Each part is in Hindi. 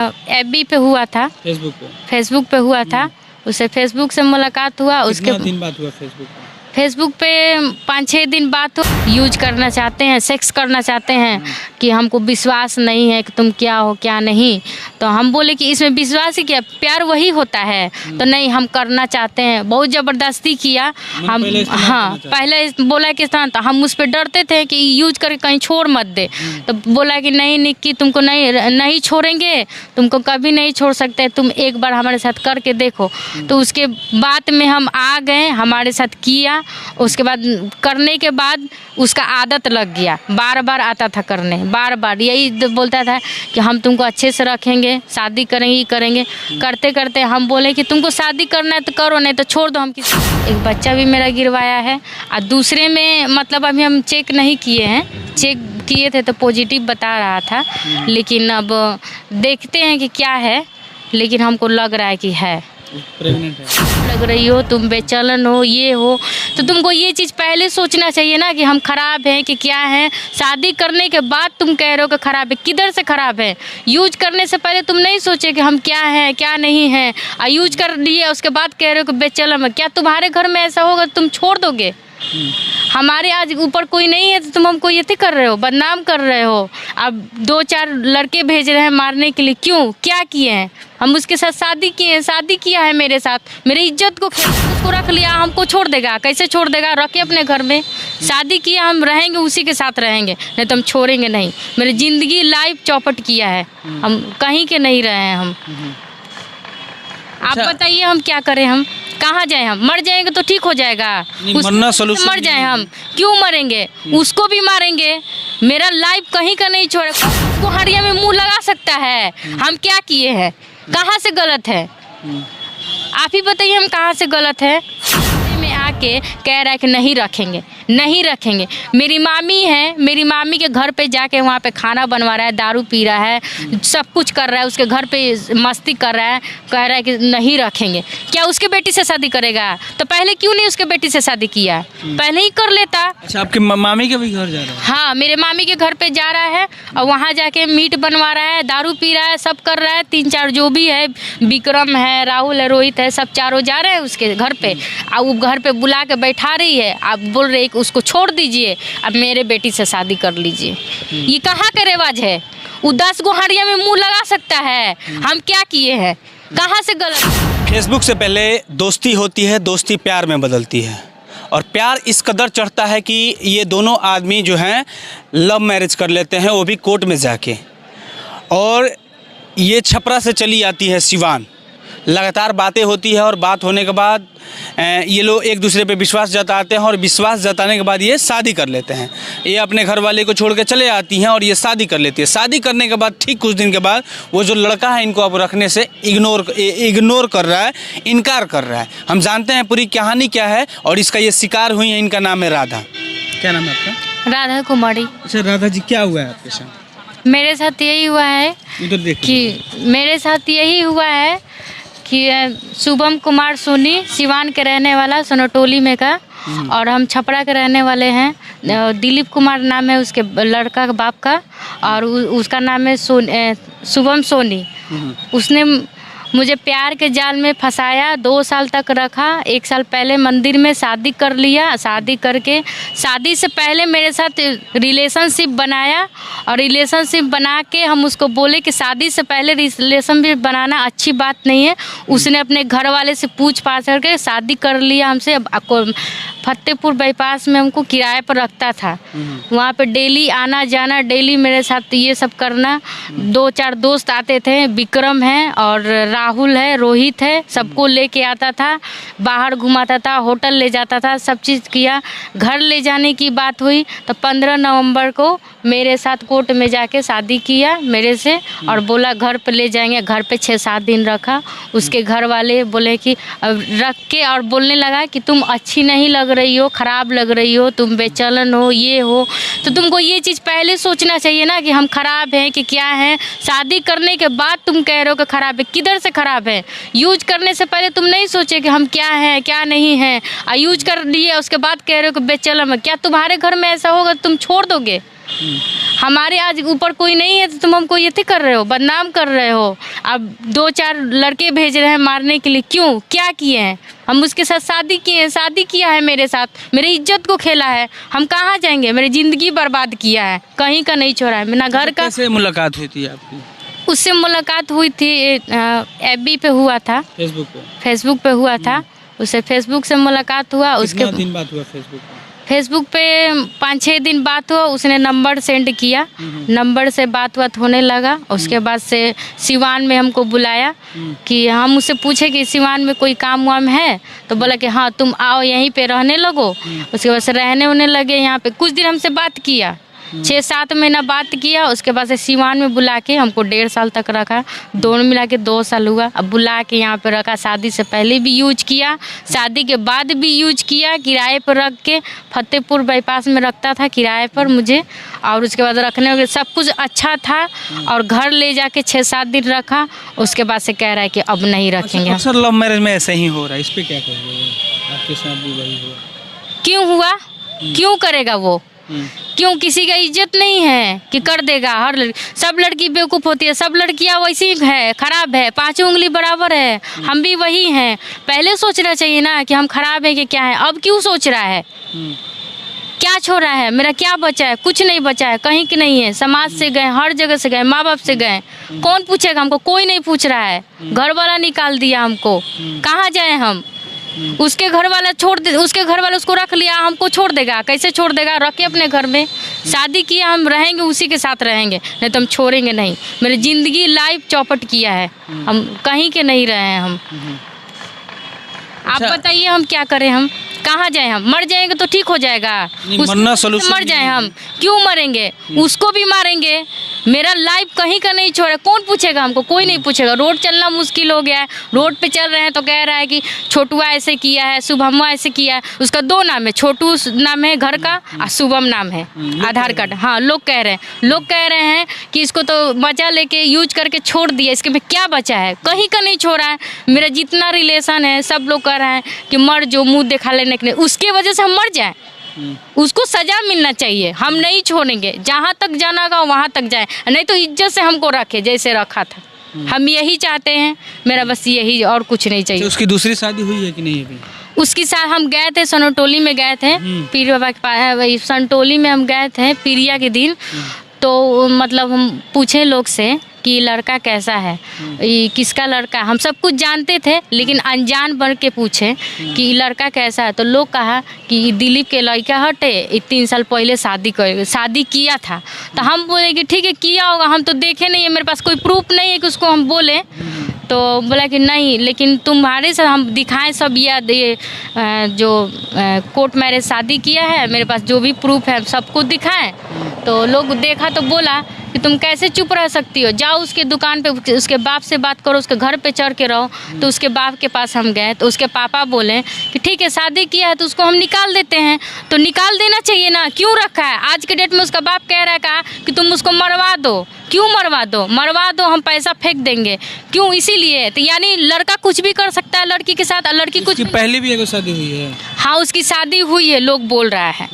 एफबी पे हुआ था, फेसबुक पे हुआ था। उससे फेसबुक से मुलाकात हुआ। उसके दिन बाद हुआ फेसबुक पे? फेसबुक पे 5-6 दिन बाद तो यूज करना चाहते हैं, सेक्स करना चाहते हैं कि हमको विश्वास नहीं है कि तुम क्या हो क्या नहीं। तो हम बोले कि इसमें विश्वास ही क्या, प्यार वही होता है। तो नहीं, हम करना चाहते हैं। बहुत ज़बरदस्ती किया हम। हाँ, पहले बोला कि तो हम उस पर डरते थे कि यूज करके कहीं छोड़ मत दे। तो बोला कि नहीं निक्की, तुमको नहीं छोड़ेंगे, तुमको कभी नहीं छोड़ सकते, तुम एक बार हमारे साथ करके देखो। तो उसके बाद में हम आ गए, हमारे साथ किया। उसके बाद करने के बाद उसका आदत लग गया, बार बार आता था करने, बार बार यही बोलता था कि हम तुमको अच्छे से रखेंगे, शादी करेंगे करेंगे। करते करते हम बोले कि तुमको शादी करना है तो करो, नहीं तो छोड़ दो। हम किसी एक बच्चा भी मेरा गिरवाया है। और दूसरे में मतलब अभी हम चेक नहीं किए हैं, चेक किए थे तो पॉजिटिव बता रहा था, लेकिन अब देखते हैं कि क्या है। लेकिन हमको लग रहा है कि है, प्रेग्नेंट है। लग रही हो, तुम बेचैन हो, ये हो, तो तुमको ये चीज़ पहले सोचना चाहिए ना कि हम खराब हैं कि क्या हैं। शादी करने के बाद तुम कह रहे हो कि खराब है, किधर से खराब है? यूज करने से पहले तुम नहीं सोचे कि हम क्या हैं क्या नहीं हैं, और यूज कर लिए उसके बाद कह रहे हो कि बेचैन है। क्या तुम्हारे घर में ऐसा होगा तुम छोड़ दोगे? हमारे आज ऊपर कोई नहीं है तो तुम हमको ये कर रहे हो, बदनाम कर रहे हो। अब 2-4 लड़के भेज रहे हैं मारने के लिए, क्यों? क्या किए हैं? हम उसके साथ शादी किए हैं, शादी किया है मेरे साथ, मेरी इज्जत को उसको रख लिया, हमको छोड़ देगा? कैसे छोड़ देगा? रखे अपने घर में, शादी किया, हम रहेंगे उसी के साथ रहेंगे, नहीं तो हम छोड़ेंगे नहीं। मेरी ज़िंदगी लाइफ चौपट किया है, हम कहीं के नहीं रहे हैं हम। आप बताइए हम क्या करें? हम कहाँ जाएं? हम मर जाएंगे तो ठीक हो जाएगा, मरना सोल्यूशन मर जाएं हम, क्यों मरेंगे? उसको भी मारेंगे। मेरा लाइफ कहीं का नहीं छोड़े, उसको हड़िया में मुंह लगा सकता है। हम क्या किए हैं? कहाँ से गलत है? आप ही बताइए हम कहाँ से गलत है? में आके कह रहा है कि नहीं रखेंगे, नहीं रखेंगे। मेरी मामी है, मेरी मामी के घर पे जाके वहाँ पे खाना बनवा रहा है, दारू पी रहा है, सब कुछ कर रहा है, उसके घर पे मस्ती कर रहा है, कह रहा है कि नहीं रखेंगे। क्या उसके बेटी से शादी करेगा? तो पहले क्यों नहीं उसके बेटी से शादी किया? पहले ही कर लेता। अच्छा, आपके मामी के भी घर जा रहा है? हाँ, मेरे मामी के घर पे जा रहा है और वहाँ जाके मीट बनवा रहा है, दारू पी रहा है, सब कर रहा है। 3-4 जो भी है, विक्रम है, राहुल है, रोहित है, सब चारों जा रहे हैं उसके घर पे। और वो घर पे बुला के बैठा रही है, आप बोल रहे कि उसको छोड़ दीजिए, अब मेरे बेटी से शादी कर लीजिए। ये कहाँ का रिवाज है? वो 10 गो हड़िया में मुंह लगा सकता है। हम क्या किए हैं? कहाँ से गलत? फेसबुक से पहले दोस्ती होती है, दोस्ती प्यार में बदलती है, और प्यार इस कदर चढ़ता है कि ये दोनों आदमी जो हैं लव मैरिज कर लेते हैं, वो भी कोर्ट में जाके। और ये छपरा से चली आती है सिवान, लगातार बातें होती है, और बात होने के बाद ये लोग एक दूसरे पे विश्वास जताते हैं, और विश्वास जताने के बाद ये शादी कर लेते हैं। ये अपने घर वाले को छोड़ के चले आती हैं और ये शादी कर लेती है। शादी करने के बाद ठीक कुछ दिन के बाद वो जो लड़का है इनको अब रखने से इग्नोर कर रहा है, इनकार कर रहा है। हम जानते हैं पूरी कहानी क्या है, और इसका ये शिकार हुई है। इनका नाम है राधा। क्या नाम है आपका? राधा कुमारी। अच्छा राधा जी, क्या हुआ है आपके साथ? मेरे साथ यही हुआ है कि मेरे साथ यही हुआ है कि शुभम कुमार सोनी, सिवान के रहने वाला, सोनटोली में का, और हम छपरा के रहने वाले हैं। दिलीप कुमार नाम है उसके लड़का के बाप का, और उसका नाम है शुभम सोनी। उसने मुझे प्यार के जाल में फंसाया, 2 साल तक रखा। 1 साल पहले मंदिर में शादी कर लिया। शादी करके, शादी से पहले मेरे साथ रिलेशनशिप बनाया, और रिलेशनशिप बना के हम उसको बोले कि शादी से पहले रिलेशनशिप बनाना अच्छी बात नहीं है। उसने अपने घर वाले से पूछ पाछ करके शादी कर लिया हमसे। अब फतेहपुर बाईपास में हमको किराए पर रखता था, वहाँ पे डेली आना जाना, डेली मेरे साथ ये सब करना। 2-4 दोस्त आते थे, विक्रम है और राहुल है, रोहित है, सबको लेके आता था, बाहर घुमाता था, होटल ले जाता था, सब चीज़ किया। घर ले जाने की बात हुई तो 15 नवंबर को मेरे साथ कोर्ट में जाके शादी किया मेरे से, और बोला घर पे ले जाएंगे। घर पे 6-7 दिन रखा। उसके घर वाले बोले कि रख के, और बोलने लगा कि तुम अच्छी नहीं लग रही हो, ख़राब लग रही हो, तुम बेचैन हो, ये हो। तो तुमको ये चीज़ पहले सोचना चाहिए ना कि हम ख़राब हैं कि क्या हैं। शादी करने के बाद तुम कह रहे हो कि ख़राब है, किधर से ख़राब है? यूज करने से पहले तुम नहीं सोचे कि हम क्या हैं क्या नहीं हैं, और यूज कर लिए उसके बाद कह रहे हो कि बेचैन है। क्या तुम्हारे घर में ऐसा होगा तुम छोड़ दोगे? हमारे आज ऊपर कोई नहीं है तो तुम हमको ये कर रहे हो, बदनाम कर रहे हो। अब 2-4 लड़के भेज रहे हैं मारने के लिए, क्यों, क्या किए हैं? हम उसके साथ शादी किए हैं, शादी किया है मेरे साथ, मेरी इज्जत को खेला है। हम कहाँ जाएंगे? मेरी ज़िंदगी बर्बाद किया है, कहीं का नहीं छोड़ा है, मेरा घर का। कैसे मुलाकात हुई थी आपकी? उससे मुलाकात हुई थी FB पे हुआ था, फेसबुक पे हुआ था। उससे फेसबुक से मुलाकात हुआ। उसके कितना दिन बाद हुआ फेसबुक पे 5-6 दिन बात हुआ। उसने नंबर सेंड किया, नंबर से बात होने लगा। उसके बाद से सिवान में हमको बुलाया कि हम उससे पूछे कि सिवान में कोई काम वाम है, तो बोला कि हाँ तुम आओ यहीं पे रहने लगो। उसके बाद से रहने होने लगे यहाँ पे। कुछ दिन हमसे बात किया, 6-7 महीना बात किया। उसके बाद से सिवान में बुला के हमको 1.5 साल तक रखा, दोनों मिला के 2 साल हुआ। अब बुला के यहाँ पे रखा, शादी से पहले भी यूज किया, शादी के बाद भी यूज किया। किराए पर रख के फतेहपुर बाईपास में रखता था किराए पर मुझे, और उसके बाद रखने में सब कुछ अच्छा था। और घर ले जाके 6-7 दिन रखा। उसके बाद से कह रहा है कि अब नहीं रखेंगे। अक्सर लव मैरिज में ऐसे ही हो रहा है, इस पर क्या कहेंगे? आपके साथ भी वही हुआ? क्यों हुआ? क्यों करेगा वो? क्यों? किसी का इज्जत नहीं है कि कर देगा? सब लड़की बेवकूफ़ होती है, सब लड़कियां वैसी है, खराब है, 5 उंगली बराबर है। हम भी वही हैं। पहले सोचना चाहिए ना कि हम खराब है कि क्या है। अब क्यों सोच रहा है? क्या छोड़ा है? मेरा क्या बचा है? कुछ नहीं बचा है, कहीं की नहीं है। समाज से गए, हर जगह से गए, माँ बाप से गए, कौन पूछेगा हमको? कोई नहीं पूछ रहा है। घर वाला निकाल दिया हमको, कहाँ जाए हम? उसके घर वाला छोड़ दे, उसके घर वाला उसको रख लिया, हमको छोड़ देगा? कैसे छोड़ देगा? रखे अपने घर में, शादी किया, हम रहेंगे उसी के साथ रहेंगे, नहीं तो हम छोड़ेंगे नहीं। मेरी ज़िंदगी लाइफ चौपट किया है, हम कहीं के नहीं रहे हैं हम। आप बताइए हम क्या करें? हम कहाँ जाए? हम मर जाएंगे तो ठीक हो जाएगा? मरना सॉल्यूशन मर जाए हम, क्यों मरेंगे? उसको भी मारेंगे। मेरा लाइफ कहीं का नहीं छोड़ा, कौन पूछेगा हमको? कोई नहीं पूछेगा। रोड चलना मुश्किल हो गया है, रोड पे चल रहे हैं तो कह रहा है कि छोटुआ ऐसे किया है, शुभम्मा ऐसे किया है। उसका 2 नाम है, छोटू नाम है घर का और शुभम नाम है आधार कार्ड। हाँ, लोग कह रहे हैं कि इसको तो मजा लेके यूज करके छोड़ दिया, इसके में क्या बचा है? कहीं का नहीं छोड़ा है। मेरा जितना रिलेशन है सब लोग कह रहे हैं कि मर जो, मुँह दिखा लेने के लिए, उसके वजह से हम मर जाएं। उसको सजा मिलना चाहिए। हम नहीं छोड़ेंगे, जहाँ तक जाना होगा वहाँ तक जाए, नहीं तो इज्जत से हमको रखे जैसे रखा था। हम यही चाहते हैं, मेरा बस यही, और कुछ नहीं चाहिए। उसकी दूसरी शादी हुई है कि नहीं अभी? उसके साथ हम गए थे, सनटोली में गए थे, पीर बाबा के पास। वही सनटोली में हम गए थे पीरिया के दिन। तो मतलब हम पूछे लोग से कि लड़का कैसा है, ये किसका लड़का? हम सब कुछ जानते थे लेकिन अनजान बन के पूछे कि लड़का कैसा है। तो लोग कहा कि दिलीप के लड़का हटे, 3 साल पहले शादी किया था। तो हम बोले कि ठीक है किया होगा, हम तो देखे नहीं है, मेरे पास कोई प्रूफ नहीं है कि उसको हम बोले। तो बोला कि नहीं, लेकिन तुम्हारे साथ हम दिखाएं सब ये जो कोर्ट मैरिज शादी किया है, मेरे पास जो भी प्रूफ है सब कुछ दिखाएं। तो लोग देखा तो बोला कि तुम कैसे चुप रह सकती हो, जाओ उसके दुकान पे, उसके बाप से बात करो, उसके घर पे चढ़ के रहो। तो उसके बाप के पास हम गए तो उसके पापा बोले कि ठीक है शादी किया है तो उसको हम निकाल देते हैं। तो निकाल देना चाहिए ना, क्यों रखा है? आज के डेट में उसका बाप कह रहा है कहा कि तुम उसको मरवा दो। क्यों मरवा दो? मरवा दो, हम पैसा फेंक देंगे। क्यों? इसीलिए। तो यानी लड़का कुछ भी कर सकता है लड़की के साथ, लड़की कुछ। पहले भी एक शादी हुई है? हाँ, उसकी शादी हुई है, लोग बोल रहा है।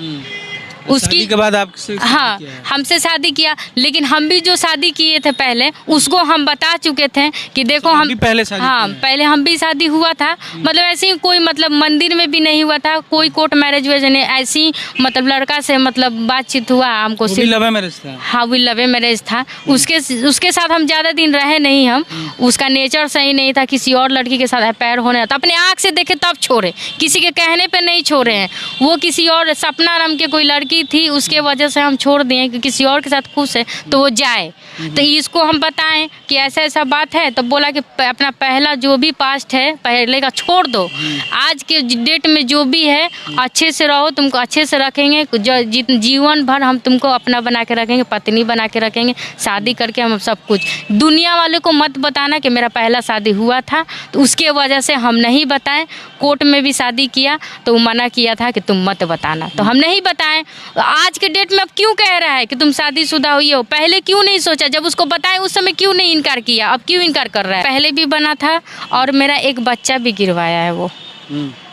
उसकी के बाद आपसे हाँ हमसे शादी किया, लेकिन हम भी जो शादी किए थे पहले उसको हम बता चुके थे कि देखो हम पहले शादी हाँ पहले हम भी शादी हुआ था। मतलब ऐसे ही कोई मतलब मंदिर में भी नहीं हुआ था, कोई कोर्ट मैरिज वैसे नहीं, ऐसी मतलब लड़का से मतलब बातचीत हुआ हमको। लव मैरिज था? हाँ वो लव मैरिज था। उसके साथ हम ज़्यादा दिन रहे नहीं। हम उसका नेचर सही नहीं था, किसी और लड़की के साथ पैर होने था, अपने आँख से देखे तब छोड़े, किसी के कहने पर नहीं छोड़े हैं। वो किसी और सपना नाम के कोई लड़की थी, उसके वजह से हम छोड़ दिए कि किसी और के साथ खुश है तो वो जाए। तो इसको हम बताएं कि ऐसा ऐसा बात है, तो बोला कि अपना पहला जो भी पास्ट है पहले का छोड़ दो, आज के डेट में जो भी है अच्छे से रहो, तुमको अच्छे से रखेंगे, जीवन भर हम तुमको अपना बना के रखेंगे, पत्नी बना के रखेंगे, शादी करके हम सब कुछ। दुनिया वाले को मत बताना कि मेरा पहला शादी हुआ था, तो उसके वजह से हम नहीं बताएं। कोर्ट में भी शादी किया तो वो मना किया था कि तुम मत बताना, तो हम नहीं बताएं। आज के डेट में अब क्यों कह रहा है कि तुम शादीशुदा हुई हो? पहले क्यों नहीं सोचा? जब उसको बताए उस समय क्यों नहीं इनकार किया? अब क्यों इनकार कर रहा है? पहले भी बना था और मेरा एक बच्चा भी गिरवाया है वो।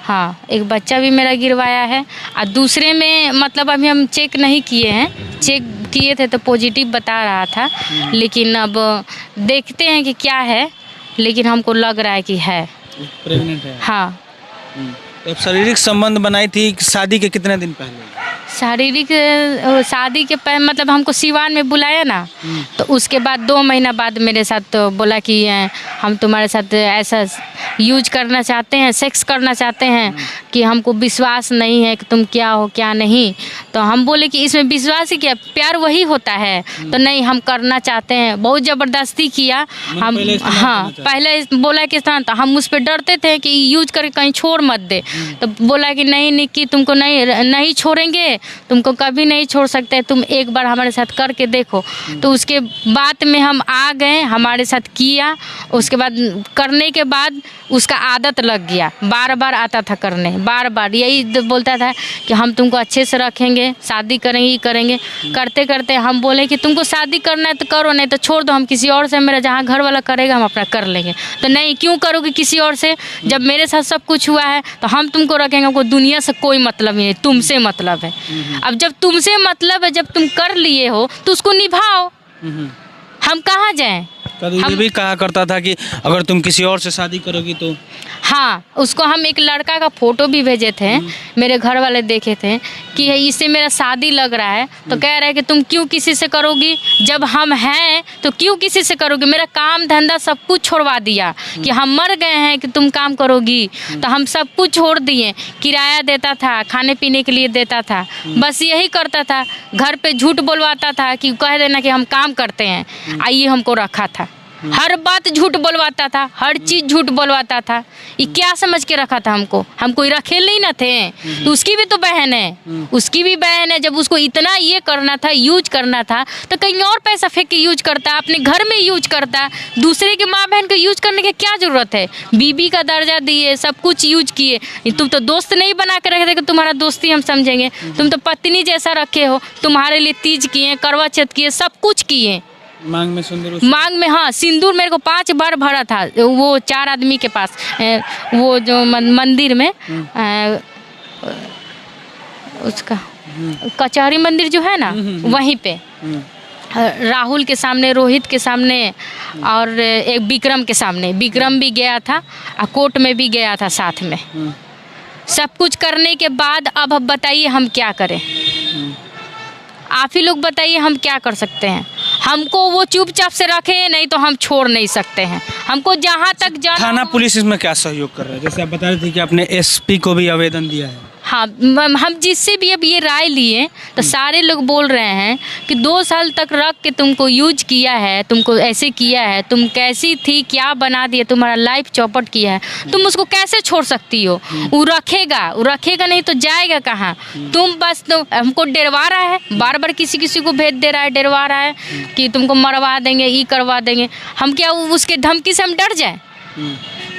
हाँ, एक बच्चा भी मेरा गिरवाया है। और दूसरे में मतलब अभी हम चेक नहीं किए हैं, चेक किए थे तो पॉजिटिव बता रहा था, लेकिन अब देखते हैं कि क्या है, लेकिन हमको लग रहा है कि है प्रेग्नेंट है। हाँ। तो अब शारीरिक संबंध बनाई थी शादी के कितने दिन पहले? शारीरिक शादी के पहले मतलब हमको सिवान में बुलाया ना, तो उसके बाद 2 महीना बाद मेरे साथ तो बोला कि हम तुम्हारे साथ ऐसा यूज करना चाहते हैं, सेक्स करना चाहते हैं कि हमको विश्वास नहीं है कि तुम क्या हो क्या नहीं। तो हम बोले कि इसमें विश्वास ही क्या, प्यार वही होता है। तो नहीं, हम करना चाहते हैं। बहुत ज़बरदस्ती किया हम। हाँ, पहले बोला कि तो हम उस पर डरते थे कि यूज करके कहीं छोड़ मत दे। तो बोला कि नहीं निक्की, तुमको नहीं छोड़ेंगे, तुमको कभी नहीं छोड़ सकते, तुम एक बार हमारे साथ करके देखो। तो उसके बाद में हम आ गए, हमारे साथ किया। उसके बाद करने के बाद उसका आदत लग गया, बार बार आता था करने, बार बार यही बोलता था कि हम तुमको अच्छे से रखेंगे, शादी करेंगे, ये करेंगे। करते करते हम बोले कि तुमको शादी करना है तो करो, नहीं तो छोड़ दो, हम किसी और से, मेरा जहाँ घर वाला करेगा हम अपना कर लेंगे। तो नहीं, क्यों करोगे किसी और से, जब मेरे साथ सब कुछ हुआ है तो हम तुमको रखेंगे, हमको दुनिया से कोई मतलब नहीं है, तुमसे मतलब है। अब जब तुमसे मतलब है, जब तुम कर लिए हो तो उसको निभाओ, हम कहाँ जाएं। हम ये भी कहा करता था कि अगर तुम किसी और से शादी करोगी तो। हाँ, उसको हम एक लड़का का फ़ोटो भी भेजे थे, मेरे घर वाले देखे थे कि इससे मेरा शादी लग रहा है। तो कह रहा है कि तुम क्यों किसी से करोगी, जब हम हैं तो क्यों किसी से करोगी। मेरा काम धंधा सब कुछ छोड़वा दिया कि हम मर गए हैं कि तुम काम करोगी। तो हम सब कुछ छोड़ दिए, किराया देता था, खाने पीने के लिए देता था, बस यही करता था। घर पे झूठ बोलवाता था कि कह देना कि हम काम करते हैं, आइए हमको रखा था। हर बात झूठ बोलवाता था, हर चीज़ झूठ बोलवाता था। ये क्या समझ के रखा था हमको, हम कोई रखेल नहीं ना थे। तो उसकी भी तो बहन है, उसकी भी बहन है। जब उसको इतना ये करना था, यूज करना था, तो कहीं और पैसा फेंक के यूज करता, अपने घर में यूज करता। दूसरे के माँ बहन को यूज करने की क्या ज़रूरत है। बीबी का दर्जा दिए, सब कुछ यूज किए। तुम तो दोस्त नहीं बना के रखे थे कि तुम्हारा दोस्ती हम समझेंगे। तुम तो पत्नी जैसा रखे हो, तुम्हारे लिए तीज किए, करवा चौथ किए, सब कुछ किए। मांग में सिंदूर, मांग में हाँ सिंदूर मेरे को 5 बार भरा था, वो 4 आदमी के पास, वो जो मंदिर में उसका कचहरी मंदिर जो है ना, वहीं पे राहुल के सामने, रोहित के सामने और एक विक्रम के सामने। विक्रम भी गया था और कोर्ट में भी गया था साथ में। सब कुछ करने के बाद अब बताइए हम क्या करें, आप ही लोग बताइए हम क्या कर सकते हैं। हमको वो चुपचाप से रखे, नहीं तो हम छोड़ नहीं सकते हैं। हमको जहाँ तक जाना। थाना पुलिस इसमें क्या सहयोग कर रहा है? जैसे आप बता रहे थे कि आपने एसपी को भी आवेदन दिया है। हाँ, हम जिससे भी अब ये राय लिए तो सारे लोग बोल रहे हैं कि 2 साल तक रख के तुमको यूज किया है, तुमको ऐसे किया है, तुम कैसी थी, क्या बना दिया, तुम्हारा लाइफ चौपट किया है, तुम उसको कैसे छोड़ सकती हो। वो रखेगा नहीं तो जाएगा कहाँ। तुम बस हमको डरवा रहा है, बार बार किसी को भेज दे रहा है, डरवा रहा है कि तुमको मरवा देंगे, ये करवा देंगे। हम क्या उसके धमकी से हम डर जाए।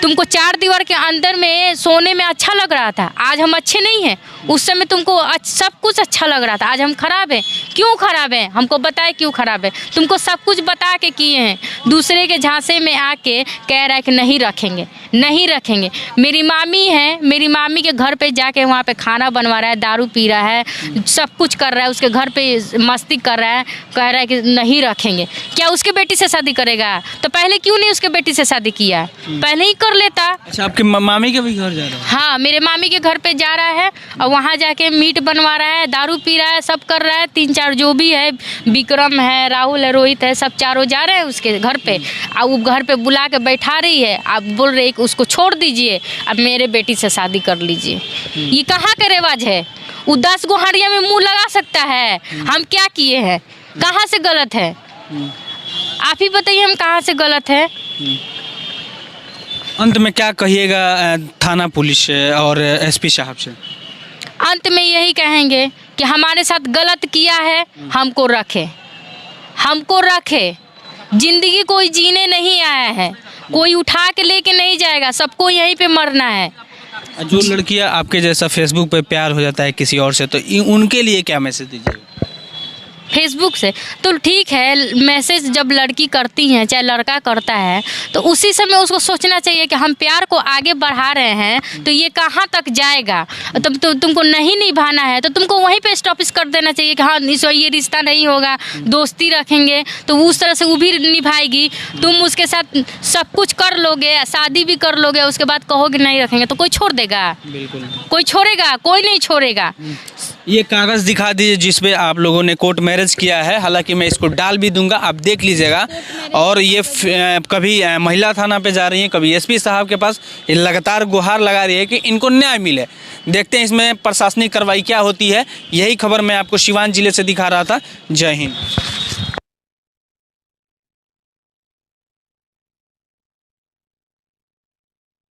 तुमको 4 दीवार के अंदर में सोने में अच्छा लग रहा था, आज हम अच्छे नहीं हैं। उस समय तुमको सब कुछ अच्छा लग रहा था, आज हम खराब हैं। क्यों खराब हैं, हमको बताए क्यों खराब है। तुमको सब कुछ बता के किए हैं, दूसरे के झांसे में आके कह रहा है कि नहीं रखेंगे। मेरी मामी है, मेरी मामी के घर पे जाके वहाँ पे खाना बनवा रहा है, दारू पी रहा है, सब कुछ कर रहा है, उसके घर पे मस्ती कर रहा है, कह रहा है कि नहीं रखेंगे। क्या उसके बेटी से शादी करेगा? तो पहले क्यों नहीं उसके बेटी से शादी किया, पहले ही कर लेता। अच्छा, आपके मामी के भी घर जा रहा है? हाँ, मेरे मामी के घर पे जा रहा है और वहाँ जाके मीट बनवा रहा है, दारू पी रहा है, सब कर रहा है। 3-4 जो भी है, विक्रम है, राहुल है, रोहित है, सब चारों जा रहे हैं उसके घर पे। अब वो घर पे बुला के बैठा रही है, आप बोल रहे कि उसको छोड़ दीजिए, अब मेरे बेटी से शादी कर लीजिए। ये कहाँ का रिवाज है? वो 10 गो हाड़िया में मुँह लगा सकता है। हम क्या किए हैं, कहाँ से गलत है, आप ही बताइए हम कहाँ से गलत है। अंत में क्या कहिएगा थाना पुलिस और एसपी साहब से? अंत में यही कहेंगे कि हमारे साथ गलत किया है, हमको रखे। जिंदगी कोई जीने नहीं आया है, कोई उठा के लेके नहीं जाएगा, सबको यहीं पे मरना है। जो लड़कियां आपके जैसा फेसबुक पे प्यार हो जाता है किसी और से, तो उनके लिए क्या मैसेज दीजिएगा? फेसबुक से। तो ठीक है, मैसेज जब लड़की करती हैं चाहे लड़का करता है तो उसी समय उसको सोचना चाहिए कि हम प्यार को आगे बढ़ा रहे हैं तो ये कहाँ तक जाएगा। तब तो तुमको नहीं निभाना है तो तुमको वहीं पे स्टॉप कर देना चाहिए कि हाँ ये रिश्ता नहीं होगा, दोस्ती रखेंगे तो उस तरह से वो भी निभाएगी। तुम उसके साथ सब कुछ कर लोगे, शादी भी कर लोगे, उसके बाद कहोगे नहीं रखेंगे तो कोई छोड़ देगा? बिल्कुल कोई छोड़ेगा? कोई नहीं छोड़ेगा। ये कागज़ दिखा दीजिए जिस पे आप लोगों ने कोर्ट मैरिज किया है। हालांकि मैं इसको डाल भी दूंगा, आप देख लीजिएगा। और ये कभी महिला थाना पे जा रही हैं, कभी एसपी साहब के पास, ये लगातार गुहार लगा रही है कि इनको न्याय मिले। देखते हैं इसमें प्रशासनिक कार्रवाई क्या होती है। यही खबर मैं आपको सिवान जिले से दिखा रहा था। जय हिंद।